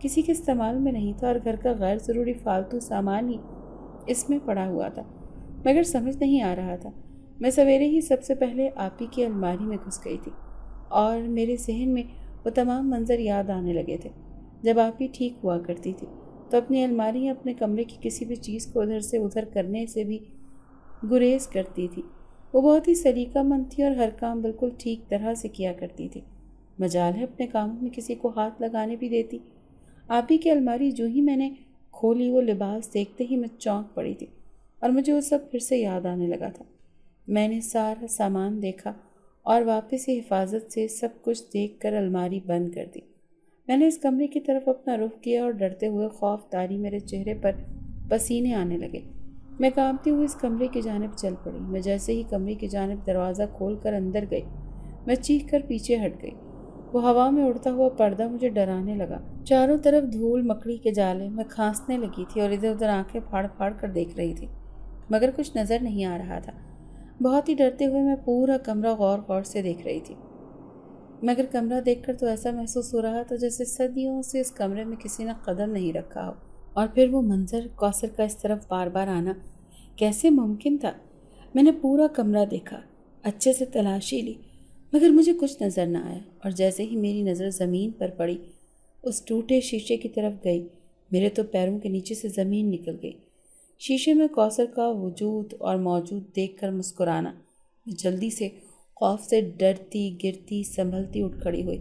کسی کے استعمال میں نہیں تھا اور گھر کا غیر ضروری فالتو سامان ہی اس میں پڑا ہوا تھا، مگر سمجھ نہیں آ رہا تھا۔ میں سویرے ہی سب سے پہلے آپی کی الماری میں گھس گئی تھی اور میرے ذہن میں وہ تمام منظر یاد آنے لگے تھے جب آپی ٹھیک ہوا کرتی تھی تو اپنی الماری یا اپنے کمرے کی کسی بھی چیز کو ادھر سے ادھر کرنے سے بھی گریز کرتی تھی۔ وہ بہت ہی سلیقہ مند تھی اور ہر کام بالکل ٹھیک طرح سے کیا کرتی تھی، مجال ہے اپنے کاموں میں کسی کو ہاتھ لگانے بھی دیتی۔ آپی کی الماری جو ہی میں نے کھولی وہ لباس دیکھتے ہی میں چونک پڑی تھی اور مجھے وہ سب پھر سے یاد آنے لگا تھا۔ میں نے سارا سامان دیکھا اور واپس ہی حفاظت سے سب کچھ دیکھ کر الماری بند کر دی۔ میں نے اس کمرے کی طرف اپنا رخ کیا اور ڈرتے ہوئے خوف طاری میرے چہرے پر پسینے آنے لگے۔ میں کانپتی ہوئی اس کمرے کی جانب چل پڑی۔ میں جیسے ہی کمرے کی جانب دروازہ کھول کر اندر گئی، میں چیخ کر پیچھے ہٹ گئی۔ وہ ہوا میں اڑتا ہوا پردہ مجھے ڈرانے لگا۔ چاروں طرف دھول مکڑی کے جالے، میں کھانسنے لگی تھی اور ادھر ادھر آنکھیں پھاڑ پھاڑ کر دیکھ رہی تھی، مگر کچھ نظر نہیں آ رہا تھا۔ بہت ہی ڈرتے ہوئے میں پورا کمرہ غور غور سے دیکھ رہی تھی، مگر کمرہ دیکھ کر تو ایسا محسوس ہو رہا تھا جیسے صدیوں سے اس کمرے میں کسی نے قدم نہیں رکھا ہو۔ اور پھر وہ منظر کوثر کا اس طرف بار بار آنا کیسے ممکن تھا؟ میں نے پورا کمرہ دیکھا، اچھے سے تلاشی لی، مگر مجھے کچھ نظر نہ آیا۔ اور جیسے ہی میری نظر زمین پر پڑی، اس ٹوٹے شیشے کی طرف گئی، میرے تو پیروں کے نیچے سے زمین نکل گئی۔ شیشے میں کوثر کا وجود اور موجود دیکھ کر مسکرانا، میں جلدی سے خوف سے ڈرتی گرتی سنبھلتی اٹھ کھڑی ہوئی،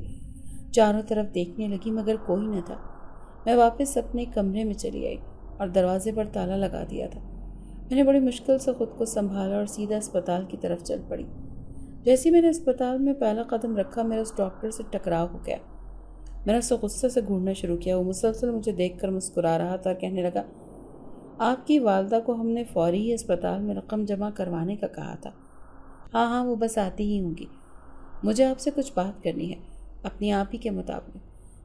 چاروں طرف دیکھنے لگی مگر کوئی نہ تھا۔ میں واپس اپنے کمرے میں چلی آئی اور دروازے پر تالا لگا دیا تھا۔ میں نے بڑی مشکل سے خود کو سنبھالا اور سیدھا اسپتال کی طرف چل پڑی۔ جیسے میں نے اسپتال میں پہلا قدم رکھا، میرا اس ڈاکٹر سے ٹکراؤ ہو گیا۔ میں نے اسے غصے سے گھورنا شروع کیا۔ وہ مسلسل مجھے دیکھ کر مسکرا رہا تھا اور کہنے لگا، آپ کی والدہ کو ہم نے فوری ہی اسپتال میں رقم جمع کروانے کا کہا تھا۔ ہاں ہاں، وہ بس آتی ہی ہوں گی، مجھے آپ سے کچھ بات کرنی ہے اپنی آپ ہی کے مطابق۔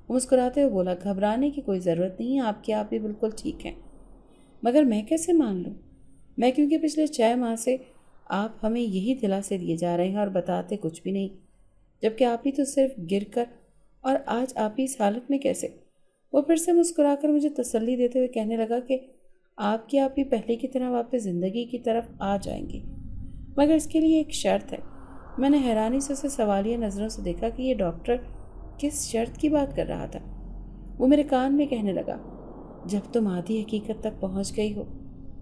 وہ مسکراتے ہوئے بولا، گھبرانے کی کوئی ضرورت نہیں ہے، آپ کی آپ ہی بالکل ٹھیک ہیں۔ مگر میں کیسے مان لوں؟ میں کیونکہ پچھلے 6 ماہ سے آپ ہمیں یہی دلاسے دیے جا رہے ہیں اور بتاتے کچھ بھی نہیں، جبکہ آپ ہی تو صرف گر کر، اور آج آپ ہی اس حالت میں کیسے؟ وہ پھر سے مسکرا کر مجھے تسلی دیتے ہوئے کہنے لگا کہ آپ ہی پہلے کی طرح واپس زندگی کی طرف آ جائیں گی، مگر اس کے لیے ایک شرط ہے۔ میں نے حیرانی سے اسے سوالیہ نظروں سے دیکھا کہ یہ ڈاکٹر کس شرط کی بات کر رہا تھا۔ وہ میرے کان میں کہنے لگا، جب تم آدھی حقیقت تک پہنچ گئی ہو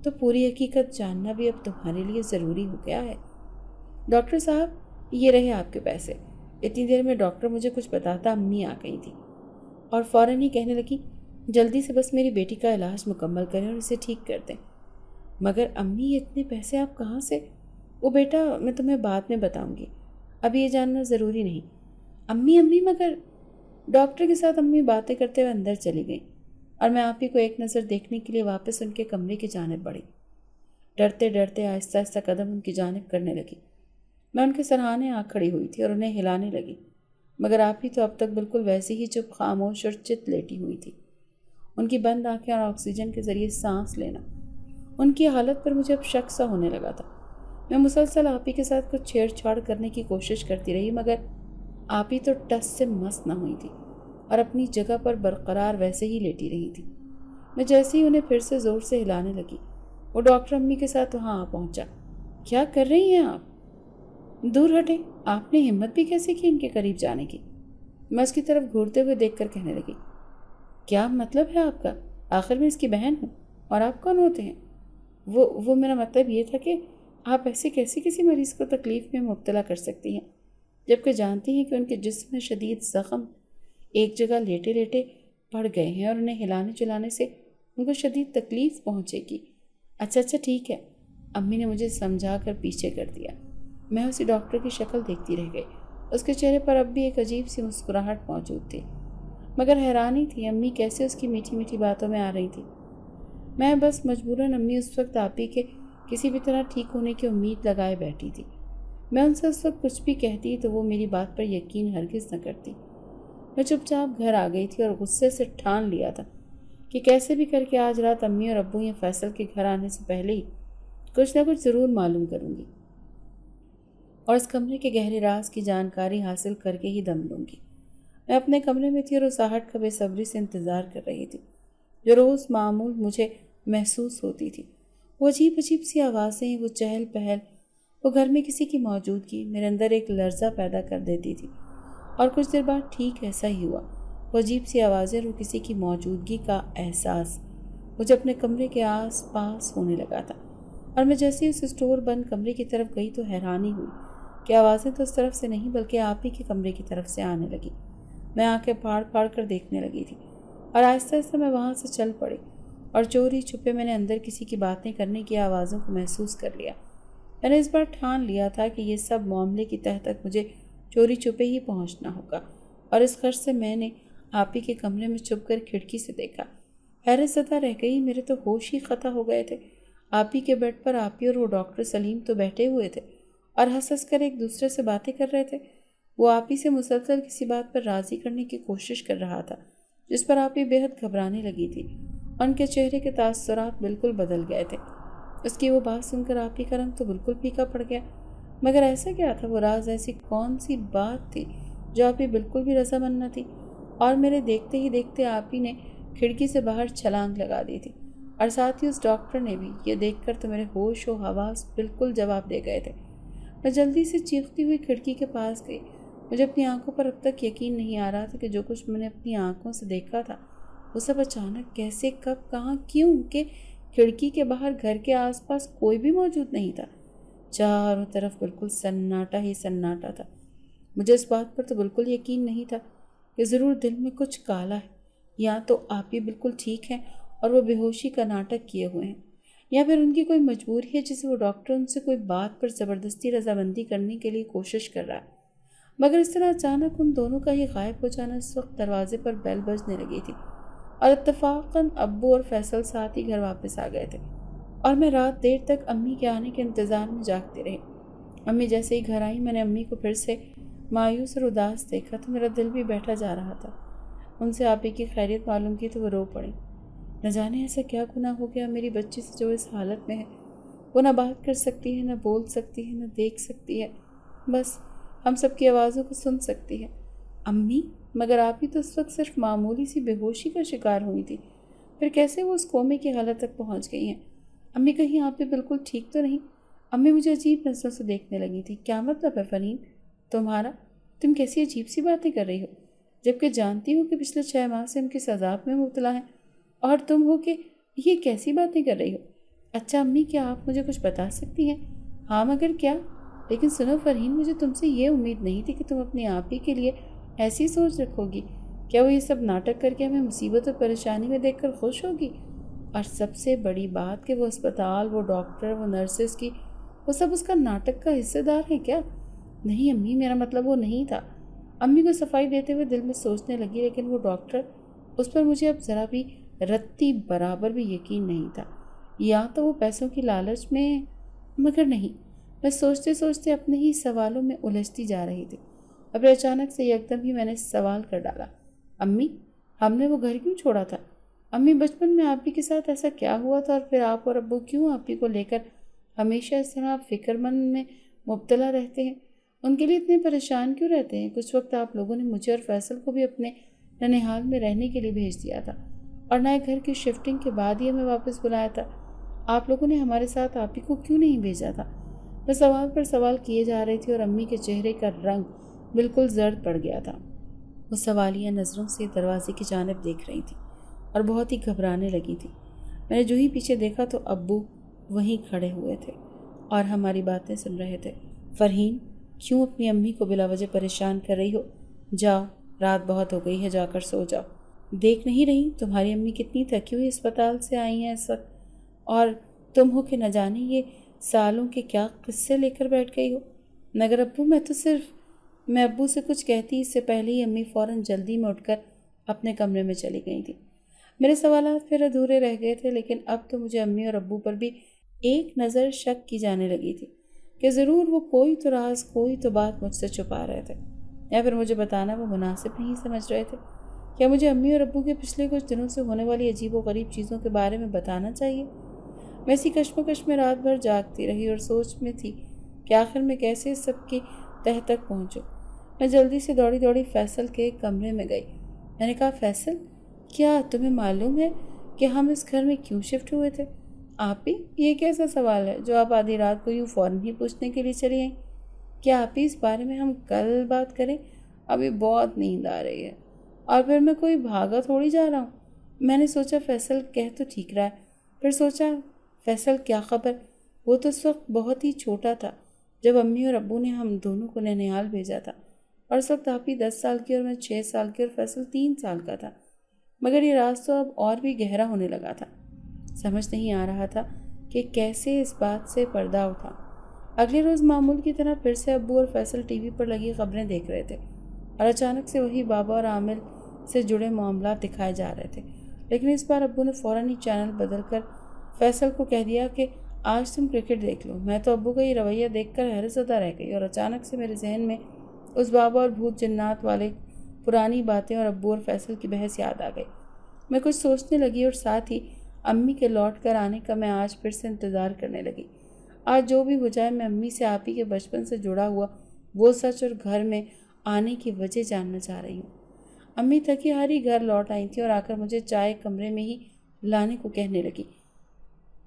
تو پوری حقیقت جاننا بھی اب تمہارے لیے ضروری ہو گیا ہے۔ ڈاکٹر صاحب، یہ رہے آپ کے پیسے۔ اتنی دیر میں ڈاکٹر مجھے کچھ بتاتا امی آ گئی تھی اور فوراً ہی کہنے لگی، جلدی سے بس میری بیٹی کا علاج مکمل کریں اور اسے ٹھیک کر دیں۔ مگر امی، یہ اتنے پیسے آپ کہاں سے؟ وہ بیٹا، میں تمہیں بعد میں بتاؤں گی، ابھی یہ جاننا ضروری نہیں۔ امی مگر ڈاکٹر کے ساتھ امی باتیں کرتے ہوئے اندر چلی گئیں اور میں آپ ہی کو ایک نظر دیکھنے کے لیے واپس ان کے کمرے کی جانب بڑھی۔ ڈرتے ڈرتے آہستہ آہستہ قدم ان کی جانب کرنے لگی۔ میں ان کے سرہانے آ کھڑی ہوئی تھی اور انہیں ہلانے لگی، مگر آپ ہی تو اب تک بالکل ویسی ہی چپ خاموش اور چت لیٹی ہوئی تھی۔ ان کی بند آنکھیں اور آکسیجن کے ذریعے سانس لینا، ان کی حالت پر مجھے اب شک سا ہونے لگا تھا۔ میں مسلسل آپ ہی کے ساتھ کچھ چھیڑ چھاڑ کرنے کی کوشش کرتی رہی، مگر آپ ہی تو ٹس سے مس نہ ہوئی تھی اور اپنی جگہ پر برقرار ویسے ہی لیٹی رہی تھی۔ میں جیسے ہی انہیں پھر سے زور سے ہلانے لگی، وہ ڈاکٹر امی کے ساتھ وہاں آ پہنچا۔ کیا کر رہی ہیں آپ؟ دور ہٹیں، آپ نے ہمت بھی کیسے کی ان کے قریب جانے کی؟ میں اس کی طرف گھورتے ہوئے دیکھ کر کہنے لگی، کیا مطلب ہے آپ کا؟ آخر میں اس کی بہن ہوں، اور آپ کون ہوتے ہیں؟ وہ میرا مطلب یہ تھا کہ آپ ایسے کیسے کسی مریض کو تکلیف میں مبتلا کر سکتی ہیں، جبکہ جانتی ہیں کہ ان کے جسم میں شدید زخم ایک جگہ لیٹے لیٹے پڑ گئے ہیں اور انہیں ہلانے چلانے سے ان کو شدید تکلیف پہنچے گی۔ اچھا ٹھیک ہے، امی نے مجھے سمجھا کر پیچھے کر دیا۔ میں اسی ڈاکٹر کی شکل دیکھتی رہ گئی، اس کے چہرے پر اب بھی ایک عجیب سی مسکراہٹ موجود تھی، مگر حیرانی تھی امی کیسے اس کی میٹھی میٹھی باتوں میں آ رہی تھی۔ میں بس مجبوراً امی اس وقت آپ ہی کے کسی بھی طرح ٹھیک ہونے کی امید لگائے بیٹھی تھی۔ میں ان سے اس وقت کچھ بھی کہتی تو وہ میری بات پر یقین ہرگز نہ کرتی۔ میں چپ چاپ گھر آ گئی تھی اور غصے سے ٹھان لیا تھا کہ کیسے بھی کر کے آج رات امی اور ابو یا فیصل کے گھر آنے سے پہلے ہی کچھ نہ کچھ ضرور معلوم کروں گی اور اس کمرے کے گہرے راز کی جانکاری حاصل کر کے ہی دم لوں گی۔ میں اپنے کمرے میں تھی اور اس آہٹ کا بے صبری سے انتظار کر رہی تھی جو روز معمول مجھے محسوس ہوتی تھی۔ وہ عجیب عجیب سی آوازیں، وہ چہل پہل، وہ گھر میں کسی کی موجودگی میرے اندر ایک لرزہ پیدا کر دیتی تھی۔ اور کچھ دیر بعد ٹھیک ایسا ہی ہوا۔ وہ عجیب سی آوازیں اور وہ کسی کی موجودگی کا احساس مجھے اپنے کمرے کے آس پاس ہونے لگا تھا، اور میں جیسے ہی اس اسٹور بند کمرے کی طرف گئی تو حیرانی ہوئی کہ آوازیں تو اس طرف سے نہیں بلکہ آپ ہی کے کمرے کی طرف سے آنے لگی۔ میں آنکھیں پھاڑ پھاڑ کر دیکھنے لگی تھی اور آہستہ آہستہ میں وہاں سے چل پڑی اور چوری چھپے میں نے اندر کسی کی باتیں کرنے کی آوازوں کو محسوس کر لیا۔ میں نے اس بار ٹھان لیا تھا کہ یہ سب معاملے کی تہ تک مجھے چوری چھپے ہی پہنچنا ہوگا، اور اس خرچ سے میں نے آپ ہی کے کمرے میں چھپ کر کھڑکی سے دیکھا۔ حیرت زدہ رہ گئی، میرے تو ہوش ہی قطع ہو گئے تھے۔ آپ ہی کے بیڈ پر آپ ہی اور وہ ڈاکٹر سلیم تو بیٹھے ہوئے تھے اور ہنس ہنس کر ایک دوسرے سے باتیں کر رہے تھے۔ وہ آپ ہی سے مسلسل کسی بات پر راضی کرنے کی کوشش کر رہا تھا، جس پر آپ ہی بے حد گھبرانے لگی تھی۔ ان کے چہرے کے تاثرات بالکل بدل گئے تھے۔ اس کی وہ بات سن کر آپ ہی کا رنگ تو بالکل پھیکا پڑ گیا۔ مگر ایسا کیا تھا وہ راز، ایسی کون سی بات تھی جو آپ ہی بالکل بھی رضامند نہ تھی؟ اور میرے دیکھتے ہی دیکھتے آپ ہی نے کھڑکی سے باہر چھلانگ لگا دی تھی، اور ساتھ ہی اس ڈاکٹر نے بھی۔ یہ دیکھ کر تو میرے ہوش و حواس بالکل جواب دے گئے تھے۔ میں جلدی سے چیختی ہوئی کھڑکی کے پاس گئی۔ مجھے اپنی آنکھوں پر اب تک یقین نہیں آ رہا تھا کہ جو کچھ میں نے اپنی آنکھوں سے دیکھا تھا وہ سب اچانک کیسے، کب، کہاں، کیوں کہ کھڑکی کے باہر گھر کے آس پاس کوئی بھی موجود نہیں تھا۔ چاروں طرف بالکل سناٹا ہی سناٹا تھا۔ مجھے اس بات پر تو بالکل یقین نہیں تھا کہ ضرور دل میں کچھ کالا ہے، یا تو آپ ہی بالکل ٹھیک ہیں اور وہ بے ہوشی کا ناٹک کیے ہوئے ہیں، یا پھر ان کی کوئی مجبوری ہے جسے وہ ڈاکٹر ان سے کوئی بات پر زبردستی رضامندی کرنے کے لیے کوشش کر رہا ہے۔ مگر اس طرح اچانک ان دونوں کا ہی غائب ہو جانا، اس وقت دروازے پر بیل بجنے لگی تھی اور اتفاقاً ابو اور فیصل ساتھ ہی گھر واپس آ گئے تھے، اور میں رات دیر تک امی کے آنے کے انتظار میں جاگتی رہی۔ امی جیسے ہی گھر آئیں میں نے امی کو پھر سے مایوس اور اداس دیکھا تو میرا دل بھی بیٹھا جا رہا تھا۔ ان سے آپ ہی کی خیریت معلوم کی تو وہ رو پڑیں۔ نہ جانے ایسا کیا گناہ ہو گیا میری بچی سے جو اس حالت میں ہے۔ وہ نہ بات کر سکتی ہے، نہ بول سکتی ہے، نہ دیکھ سکتی ہے، بس ہم سب کی آوازوں کو سن سکتی ہے۔ امی، مگر آپ ہی تو اس وقت صرف معمولی سی بے ہوشی کا شکار ہوئی تھی، پھر کیسے وہ اس کومے کی حالت تک پہنچ گئی ہیں؟ امی کہیں آپ بھی بالکل ٹھیک تو نہیں؟ امی مجھے عجیب نظروں سے دیکھنے لگی تھی۔ کیا مطلب ہے فرین تمہارا؟ تم کیسی عجیب سی باتیں کر رہی ہو، جبکہ جانتی ہو کہ پچھلے 6 ماہ سے ہم کس عذاب میں مبتلا ہیں، اور تم ہو کہ یہ کیسی باتیں کر رہی ہو؟ اچھا امی، کیا آپ مجھے کچھ بتا سکتی ہیں؟ ہاں مگر کیا؟ لیکن سنو فرین، مجھے تم سے یہ امید نہیں تھی کہ تم اپنی آپ ہی کے لیے ایسی سوچ رکھو گی۔ کیا وہ یہ سب ناٹک کر کے ہمیں مصیبت اور پریشانی میں دیکھ کر خوش ہوگی؟ اور سب سے بڑی بات کہ وہ اسپتال، وہ ڈاکٹر، وہ نرسز کی، وہ سب اس کا ناٹک کا حصے دار ہیں کیا؟ نہیں امی، میرا مطلب وہ نہیں تھا۔ امی کو صفائی دیتے ہوئے دل میں سوچنے لگی، لیکن وہ ڈاکٹر، اس پر مجھے اب ذرا بھی رتی برابر بھی یقین نہیں تھا۔ یا تو وہ پیسوں کی لالچ میں، مگر نہیں۔ میں سوچتے سوچتے اپنے ہی سوالوں میں الجھتی جا رہی تھی، اور پھر اچانک سے یکدم ہی میں نے سوال کر ڈالا، امی ہم نے وہ گھر کیوں چھوڑا تھا؟ امی بچپن میں آپ ہی کے ساتھ ایسا کیا ہوا تھا، اور پھر آپ اور ابو کیوں آپ ہی کو لے کر ہمیشہ اس طرح فکر مند میں مبتلا رہتے ہیں؟ ان کے لیے اتنے پریشان کیوں رہتے ہیں؟ کچھ وقت آپ لوگوں نے مجھے اور فیصل کو بھی اپنے ننھیال میں رہنے کے لیے بھیج دیا تھا، اور نئے گھر کی شفٹنگ کے بعد ہی ہمیں واپس بلایا تھا۔ آپ لوگوں نے ہمارے ساتھ آپ ہی کو کیوں نہیں بھیجا تھا؟ میں سوال پر سوال کیے جا رہی تھی اور امی کے چہرے کا رنگ بالکل زرد پڑ گیا تھا۔ وہ سوالیہ نظروں سے دروازے کی جانب دیکھ رہی تھی اور بہت ہی گھبرانے لگی تھی۔ میں نے جو ہی پیچھے دیکھا تو ابو وہیں کھڑے ہوئے تھے اور ہماری باتیں سن رہے تھے۔ فرحین، کیوں اپنی امی کو بلا وجہ پریشان کر رہی ہو؟ جاؤ، رات بہت ہو گئی ہے، جا کر سو جاؤ۔ دیکھ نہیں رہی تمہاری امی کتنی تھکی ہوئی اسپتال سے آئی ہیں اس وقت، اور تم ہو کہ نہ جانے یہ سالوں کے کیا قصے لے کر بیٹھ گئی ہو۔ مگر ابو میں ابو سے کچھ کہتی اس سے پہلے ہی امی فوراً جلدی میں اٹھ کر اپنے کمرے میں چلی گئی تھی۔ میرے سوالات پھر ادھورے رہ گئے تھے، لیکن اب تو مجھے امی اور ابو پر بھی ایک نظر شک کی جانے لگی تھی کہ ضرور وہ کوئی تو راز، کوئی تو بات مجھ سے چھپا رہے تھے، یا پھر مجھے بتانا وہ مناسب نہیں سمجھ رہے تھے۔ کیا مجھے امی اور ابو کے پچھلے کچھ دنوں سے ہونے والی عجیب و غریب چیزوں کے بارے میں بتانا چاہیے؟ میں اسی کشمکش میں رات بھر جاگتی رہی اور سوچ میں تھی کہ آخر میں کیسے اس سب کی تہ تک پہنچوں۔ میں جلدی سے دوڑی دوڑی فیصل کے کمرے میں گئی۔ میں نے کہا، فیصل، کیا تمہیں معلوم ہے کہ ہم اس گھر میں کیوں شفٹ ہوئے تھے؟ آپ ہی، یہ کیسا سوال ہے جو آپ آدھی رات کو یوں فوراً ہی پوچھنے کے لیے چلی آئیں؟ کیا آپ ہی اس بارے میں ہم کل بات کریں؟ ابھی بہت نیند آ رہی ہے، اور پھر میں کوئی بھاگا تھوڑی جا رہا ہوں۔ میں نے سوچا فیصل کہہ تو ٹھیک رہا ہے، پھر سوچا فیصل کیا خبر، وہ تو اس وقت بہت ہی چھوٹا تھا جب امی اور ابو نے ہم دونوں کو ننیال بھیجا تھا، اور اس وقت آپ ہی 10 سال کی اور میں 6 سال کی اور فیصل 3 سال کا تھا۔ مگر یہ راز تو اب اور بھی گہرا ہونے لگا تھا۔ سمجھ نہیں آ رہا تھا کہ کیسے اس بات سے پردہ اٹھا۔ اگلے روز معمول کی طرح پھر سے ابو اور فیصل ٹی وی پر لگی خبریں دیکھ رہے تھے، اور اچانک سے وہی بابا اور عامل سے جڑے معاملات دکھائے جا رہے تھے۔ لیکن اس بار ابو نے فوراً ہی چینل بدل کر فیصل کو کہہ دیا کہ آج تم کرکٹ دیکھ لو۔ میں تو ابو کا یہ رویہ دیکھ کر حیرت زدہ رہ گئی، اور اچانک سے میرے ذہن میں اس بابا اور بھوت جنات والے پرانی باتیں اور ابو اور فیصل کی بحث یاد آ گئی۔ میں کچھ سوچنے لگی، اور ساتھ ہی امی کے لوٹ کر آنے کا میں آج پھر سے انتظار کرنے لگی۔ آج جو بھی ہو جائے، میں امی سے آپ ہی کے بچپن سے جڑا ہوا وہ سچ اور گھر میں آنے کی وجہ جاننا چاہ رہی ہوں۔ امی تھکی ہاری گھر لوٹ آئی تھی اور آ کر مجھے چائے کمرے میں ہی لانے کو کہنے لگی۔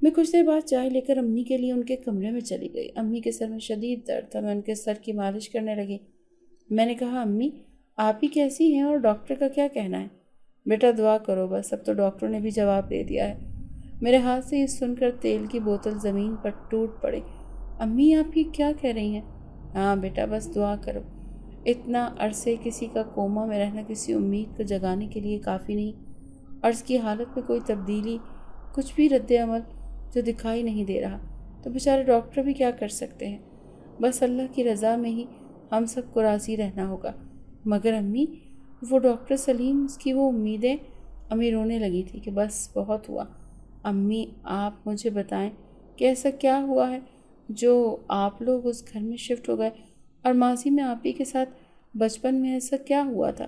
میں کچھ دیر بعد چائے لے کر امی کے لیے ان کے کمرے میں چلی گئی۔ امی کے سر میں شدید درد تھا، میں ان کے سر کی مالش کرنے لگی۔ میں نے کہا، امی، آپ ہی کیسی ہیں اور ڈاکٹر کا کیا کہنا ہے؟ بیٹا دعا کرو بس، اب تو ڈاکٹر نے بھی جواب دے دیا ہے۔ میرے ہاتھ سے یہ سن کر تیل کی بوتل زمین پر ٹوٹ پڑی۔ امی، آپ ہی کیا کہہ رہی ہیں؟ ہاں بیٹا، بس دعا کرو۔ اتنا عرصے کسی کا کوما میں رہنا کسی امید کو جگانے کے لیے کافی نہیں، اور اس کی حالت میں کوئی تبدیلی، کچھ بھی رد عمل جو دکھائی نہیں دے رہا، تو بیچارے ڈاکٹر بھی کیا کر سکتے ہیں؟ بس اللہ کی رضا میں ہی ہم سب کو راضی رہنا ہوگا۔ مگر امی، وہ ڈاکٹر سلیم، اس کی وہ امیدیں۔ امی رونے لگی تھی کہ بس بہت ہوا۔ امی، آپ مجھے بتائیں کہ ایسا کیا ہوا ہے جو آپ لوگ اس گھر میں شفٹ ہو گئے، اور ماضی میں آپ ہی کے ساتھ بچپن میں ایسا کیا ہوا تھا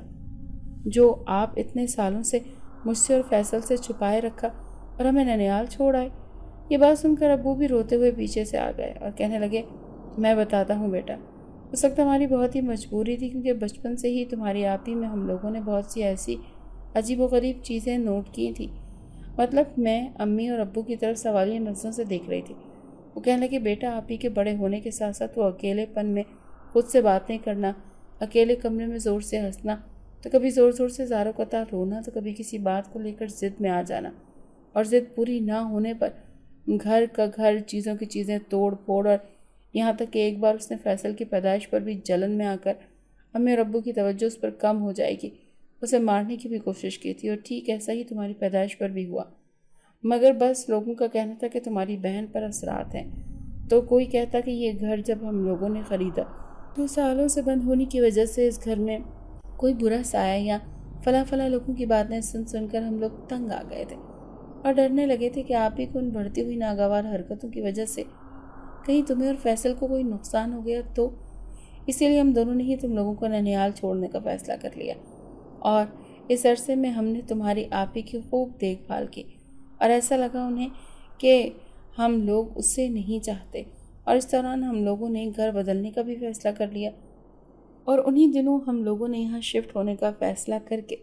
جو آپ اتنے سالوں سے مجھ سے اور فیصل سے چھپائے رکھا اور ہمیں ننیال چھوڑ آئے؟ یہ بات سن کر ابو بھی روتے ہوئے پیچھے سے آ گئے اور کہنے لگے، میں بتاتا ہوں بیٹا، اس وقت ہماری بہت ہی مجبوری تھی، کیونکہ بچپن سے ہی تمہاری آپ ہی میں ہم لوگوں نے بہت سی ایسی عجیب و غریب چیزیں نوٹ کی تھیں۔ مطلب میں امی اور ابو کی طرف سوالیہ نظروں سے دیکھ رہی تھی۔ وہ کہنے لگے، بیٹا، آپ ہی کے بڑے ہونے کے ساتھ ساتھ وہ اکیلے پن میں خود سے باتیں کرنا، اکیلے کمرے میں زور سے ہنسنا، تو کبھی زور زور سے زاروں قطع رونا، تو کبھی کسی بات کو لے کر ضد میں آ جانا، اور ضد پوری نہ ہونے پر گھر کا گھر، چیزوں کی چیزیں توڑ پھوڑ، اور یہاں تک کہ ایک بار اس نے فیصل کی پیدائش پر بھی جلن میں آ کر امی اور ابو کی توجہ اس پر کم ہو جائے گی اسے مارنے کی بھی کوشش کی تھی، اور ٹھیک ایسا ہی تمہاری پیدائش پر بھی ہوا۔ مگر بس لوگوں کا کہنا تھا کہ تمہاری بہن پر اثرات ہیں، تو کوئی کہتا کہ یہ گھر جب ہم لوگوں نے خریدا تو سالوں سے بند ہونے کی وجہ سے اس گھر میں کوئی برا سایہ یا فلاں فلاں لوگوں کی باتیں سن سن کر ہم لوگ تنگ آ گئے تھے، اور ڈرنے لگے تھے کہ آپ ہی کو ان بڑھتی ہوئی ناگوار حرکتوں کی وجہ سے کہیں تمہیں اور فیصل کو کوئی نقصان ہو گیا تو۔ اسی لیے ہم دونوں نے ہی تم لوگوں کو ننیال چھوڑنے کا فیصلہ کر لیا، اور اس عرصے میں ہم نے تمہاری آپ ہی کی خوب دیکھ بھال کی، اور ایسا لگا انہیں کہ ہم لوگ اسے نہیں چاہتے، اور اس دوران ہم لوگوں نے گھر بدلنے کا بھی فیصلہ کر لیا، اور انہی دنوں ہم لوگوں نے یہاں شفٹ ہونے کا فیصلہ کر کے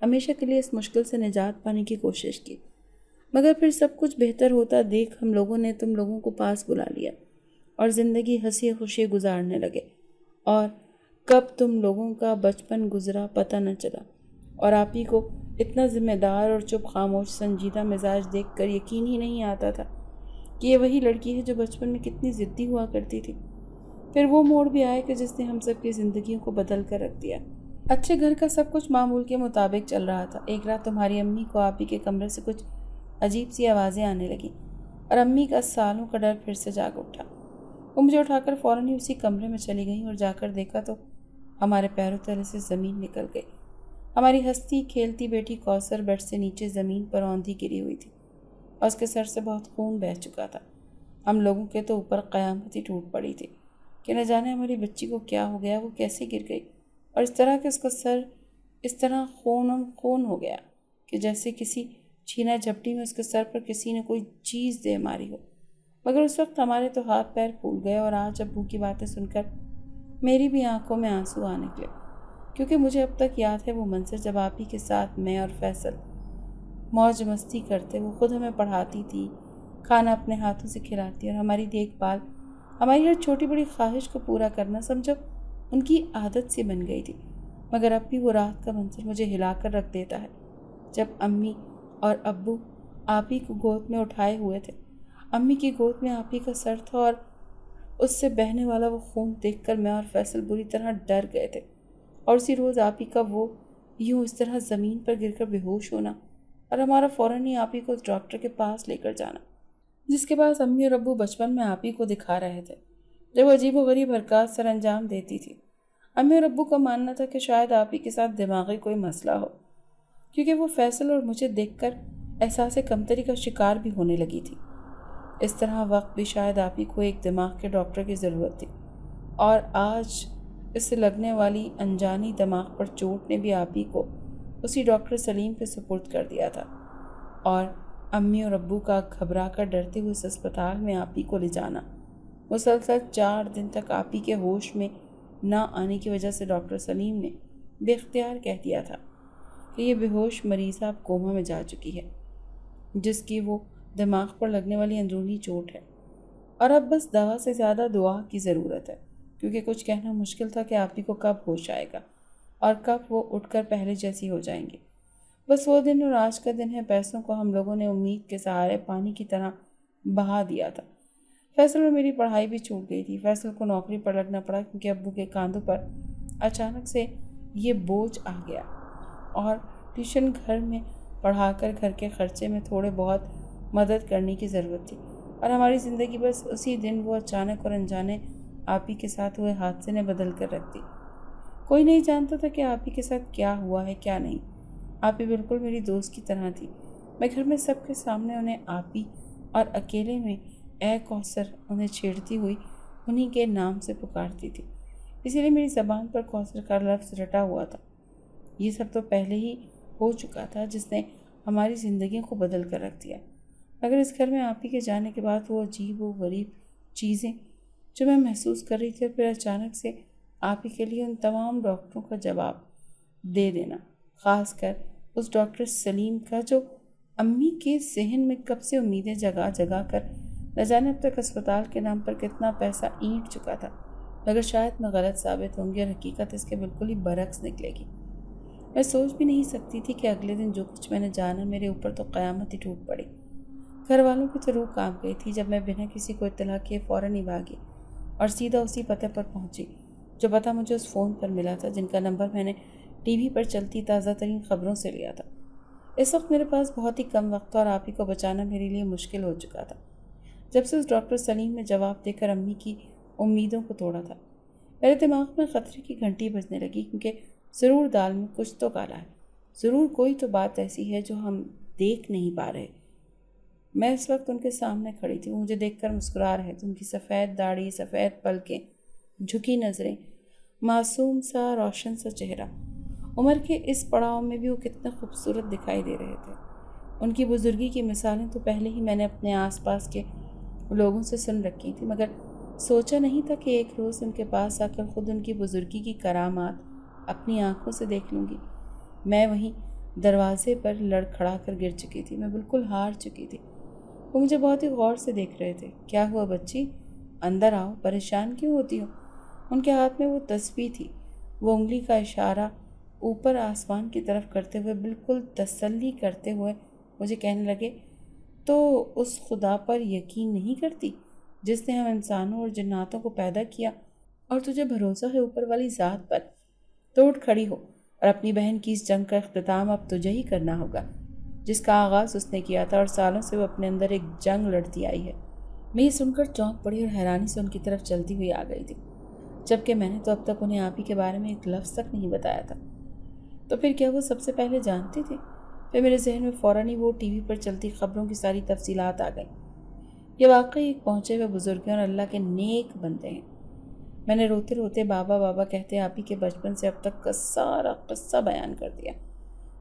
ہمیشہ کے لیے اس مشکل سے نجات پانے کی کوشش کی۔ مگر پھر سب کچھ بہتر ہوتا دیکھ ہم لوگوں نے تم لوگوں کو پاس بلا لیا، اور زندگی ہنسی خوشی گزارنے لگے، اور کب تم لوگوں کا بچپن گزرا پتہ نہ چلا، اور آپ ہی کو اتنا ذمہ دار اور چپ خاموش سنجیدہ مزاج دیکھ کر یقین ہی نہیں آتا تھا کہ یہ وہی لڑکی ہے جو بچپن میں کتنی ضدی ہوا کرتی تھی۔ پھر وہ موڑ بھی آئے کہ جس نے ہم سب کی زندگیوں کو بدل کر رکھ دیا۔ اچھے گھر کا سب کچھ معمول کے مطابق چل رہا تھا۔ ایک رات تمہاری امی کو آپ ہی کے کمرے سے کچھ عجیب سی آوازیں آنے لگیں، اور امی کا سالوں کا ڈر پھر سے جاگ اٹھا۔ وہ مجھے اٹھا کر فوراً ہی اسی کمرے میں چلی گئیں، اور جا کر دیکھا تو ہمارے پیروں تلے سے زمین نکل گئی۔ ہماری ہنستی کھیلتی بیٹی کوثر بیڈ سے نیچے زمین پر اوندھی گری ہوئی تھی، اور اس کے سر سے بہت خون بہہ چکا تھا۔ ہم لوگوں کے تو اوپر قیامت ہی ٹوٹ پڑی تھی کہ نہ جانے ہماری بچی کو کیا ہو گیا، وہ کیسے گر گئی، اور اس طرح کہ اس کا سر اس طرح خون ہو گیا کہ جیسے کسی چھینا جھپٹی میں اس کے سر پر کسی نے کوئی چیز دے ماری ہو۔ مگر اس وقت ہمارے تو ہاتھ پیر پھول گئے، اور آج ابو کی باتیں سن کر میری بھی آنکھوں میں آنسو آ نکلے، کیونکہ مجھے اب تک یاد ہے وہ منظر جب آپ ہی کے ساتھ میں اور فیصل موج مستی کرتے، وہ خود ہمیں پڑھاتی تھی، کھانا اپنے ہاتھوں سے کھلاتی اور ہماری دیکھ بھال، ہماری ہر چھوٹی بڑی خواہش کو پورا کرنا سمجھو ان کی عادت سی بن گئی تھی۔ مگر اب بھی وہ رات کا منظر مجھے ہلا کر رکھ دیتا ہے، جب امی اور ابو آپ ہی کو گود میں اٹھائے ہوئے تھے۔ امی کی گود میں آپ ہی کا سر تھا اور اس سے بہنے والا وہ خون دیکھ کر میں اور فیصل بری طرح ڈر گئے تھے، اور اسی روز آپ ہی کا وہ یوں اس طرح زمین پر گر کر بے ہوش ہونا اور ہمارا فوراً ہی آپ ہی کو ڈاکٹر کے پاس لے کر جانا، جس کے بعد امی اور ابو بچپن میں آپ ہی کو دکھا رہے تھے جب عجیب و غریب حرکات سر انجام دیتی تھی۔ امی اور ابو کا ماننا تھا کہ شاید آپ ہی کے ساتھ دماغی کوئی مسئلہ ہو، کیونکہ وہ فیصل اور مجھے دیکھ کر احساس کمتری کا شکار بھی ہونے لگی تھی۔ اس طرح وقت بھی شاید آپ ہی کو ایک دماغ کے ڈاکٹر کی ضرورت تھی، اور آج اس سے لگنے والی انجانی دماغ پر چوٹ نے بھی آپ ہی کو اسی ڈاکٹر سلیم کے سپرد کر دیا تھا، اور امی اور ابو کا گھبرا کر ڈرتے ہوئے اس اسپتال میں آپ ہی کو لے جانا، مسلسل 4 دن تک آپ ہی کے ہوش میں نہ آنے کی وجہ سے ڈاکٹر سلیم نے بے اختیار کہہ دیا تھا کہ یہ بے ہوش مریضہ اب کوما میں جا چکی ہے، جس کی وہ دماغ پر لگنے والی اندرونی چوٹ ہے، اور اب بس دوا سے زیادہ دعا کی ضرورت ہے، کیونکہ کچھ کہنا مشکل تھا کہ آپ ہی کو کب ہوش آئے گا اور کب وہ اٹھ کر پہلے جیسی ہو جائیں گے۔ بس وہ دن اور آج کا دن ہے، پیسوں کو ہم لوگوں نے امید کے سہارے پانی کی طرح بہا دیا تھا۔ فیصل اور میری پڑھائی بھی چھوٹ گئی تھی۔ فیصل کو نوکری پر لگنا پڑا کیونکہ ابو کے کاندھوں پر اچانک سے یہ بوجھ آ گیا، اور ٹیوشن گھر میں پڑھا کر گھر کے خرچے میں تھوڑے بہت مدد کرنے کی ضرورت تھی، اور ہماری زندگی بس اسی دن وہ اچانک اور انجانے آپ ہی کے ساتھ ہوئے حادثے نے بدل کر رکھ دی۔ کوئی نہیں جانتا تھا کہ آپ ہی کے ساتھ کیا ہوا ہے کیا نہیں۔ آپ ہی بالکل میری دوست کی طرح تھی۔ میں گھر میں سب کے سامنے انہیں آپ ہی اور اکیلے میں اے کوثر انہیں چھیڑتی ہوئی انہی کے نام سے پکارتی تھی، اسی لیے میری زبان پر کوثر کا لفظ رٹا ہوا تھا۔ یہ سب تو پہلے ہی ہو چکا تھا، جس نے ہماری زندگیوں کو بدل کر رکھ دیا، مگر اس گھر میں آپ ہی کے جانے کے بعد وہ عجیب و غریب چیزیں جو میں محسوس کر رہی تھی، اور پھر اچانک سے آپ ہی کے لیے ان تمام ڈاکٹروں کا جواب دے دینا، خاص کر اس ڈاکٹر سلیم کا جو امی کے ذہن میں کب سے امیدیں جگا جگا کر نہ جانے اب تک اسپتال کے نام پر کتنا پیسہ اینٹ چکا تھا، مگر شاید میں غلط ثابت ہوں گی اور حقیقت اس کے بالکل ہی برعکس نکلے گی۔ میں سوچ بھی نہیں سکتی تھی کہ اگلے دن جو کچھ میں نے جانا، میرے اوپر تو قیامت ہی ٹوٹ پڑی۔ گھر والوں کی تو روح کانپ گئی تھی جب میں بنا کسی کو اطلاع کیے فوراً ہی بھاگی اور سیدھا اسی پتے پر پہنچی جو پتہ مجھے اس فون پر ملا تھا، جن کا نمبر میں نے ٹی وی پر چلتی تازہ ترین خبروں سے لیا تھا۔ اس وقت میرے پاس بہت ہی کم وقت تھا اور آپ ہی کو بچانا میرے لیے مشکل ہو چکا تھا۔ جب سے اس ڈاکٹر سلیم نے جواب دے کر امی کی امیدوں کو توڑا تھا، میرے دماغ میں خطرے کی گھنٹی بجنے لگی، کیونکہ ضرور دال میں کچھ تو کالا ہے، ضرور کوئی تو بات ایسی ہے جو ہم دیکھ نہیں پا رہے۔ میں اس وقت ان کے سامنے کھڑی تھی، وہ مجھے دیکھ کر مسکرا رہے تھے، ان کی سفید داڑھی، سفید پلکیں، جھکی نظریں، معصوم سا روشن سا چہرہ۔ عمر کے اس پڑاؤ میں بھی وہ کتنے خوبصورت دکھائی دے رہے تھے۔ ان کی بزرگی کی مثالیں تو پہلے ہی میں نے اپنے آس پاس کے لوگوں سے سن رکھی تھی، مگر سوچا نہیں تھا کہ ایک روز ان کے پاس آ کر خود ان کی بزرگی کی کرامات اپنی آنکھوں سے دیکھ لوں گی۔ میں وہیں دروازے پر لڑکھڑا کر گر چکی تھی، میں بالکل ہار چکی تھی۔ وہ مجھے بہت ہی غور سے دیکھ رہے تھے۔ کیا ہوا بچی؟ اندر آؤ، پریشان کیوں ہوتی ہو؟ ان کے ہاتھ میں وہ تسبیح تھی، وہ انگلی کا اشارہ اوپر آسمان کی طرف کرتے ہوئے بالکل تسلی کرتے ہوئے مجھے کہنے لگے، تو اس خدا پر یقین نہیں کرتی جس نے ہم انسانوں اور جناتوں کو پیدا کیا، اور تجھے بھروسہ ہے اوپر والی ذات پر؟ تو اٹھ کھڑی ہو، اور اپنی بہن کی اس جنگ کا اختتام اب تجھے ہی کرنا ہوگا جس کا آغاز اس نے کیا تھا، اور سالوں سے وہ اپنے اندر ایک جنگ لڑتی آئی ہے۔ میں یہ سن کر چونک پڑی اور حیرانی سے ان کی طرف چلتی ہوئی آ گئی تھی، جبکہ میں نے تو اب تک انہیں آپ ہی کے بارے میں ایک لفظ تک نہیں بتایا تھا۔ تو پھر کیا وہ سب سے پہلے جانتی تھی؟ پھر میرے ذہن میں فوراً ہی وہ ٹی وی پر چلتی خبروں کی ساری تفصیلات آ گئیں۔ یہ واقعی ایک پہنچے ہوئے بزرگ ہیں اور اللہ کے نیک بندے ہیں۔ میں نے روتے روتے بابا بابا کہتے آپ ہی کے بچپن سے اب تک کا سارا قصہ بیان کر دیا۔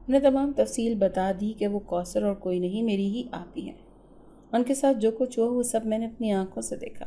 انہیں تمام تفصیل بتا دی کہ وہ کوثر اور کوئی نہیں، میری ہی آپ ہی ہیں۔ ان کے ساتھ جو کچھ ہوا وہ سب میں نے اپنی آنکھوں سے دیکھا۔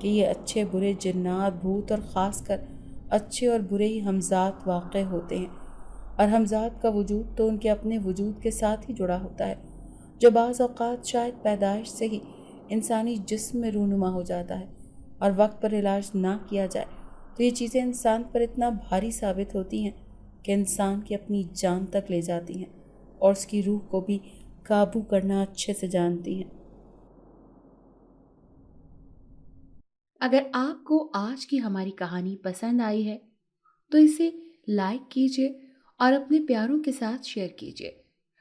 کہ یہ اچھے برے جنات، بھوت اور خاص کر اچھے اور برے ہی ہمذات واقع ہوتے ہیں، اور ہمذات کا وجود تو ان کے اپنے وجود کے ساتھ ہی جڑا ہوتا ہے، جو بعض اوقات شاید پیدائش سے ہی انسانی جسم میں رونما ہو جاتا ہے، اور وقت پر علاج نہ کیا جائے تو یہ چیزیں انسان پر اتنا بھاری ثابت ہوتی ہیں کہ انسان کی اپنی جان تک لے جاتی ہیں اور اس کی روح کو بھی قابو کرنا اچھے سے جانتی ہیں۔ اگر آپ کو آج کی ہماری کہانی پسند آئی ہے تو اسے لائک کیجیے اور اپنے پیاروں کے ساتھ شیئر کیجیے۔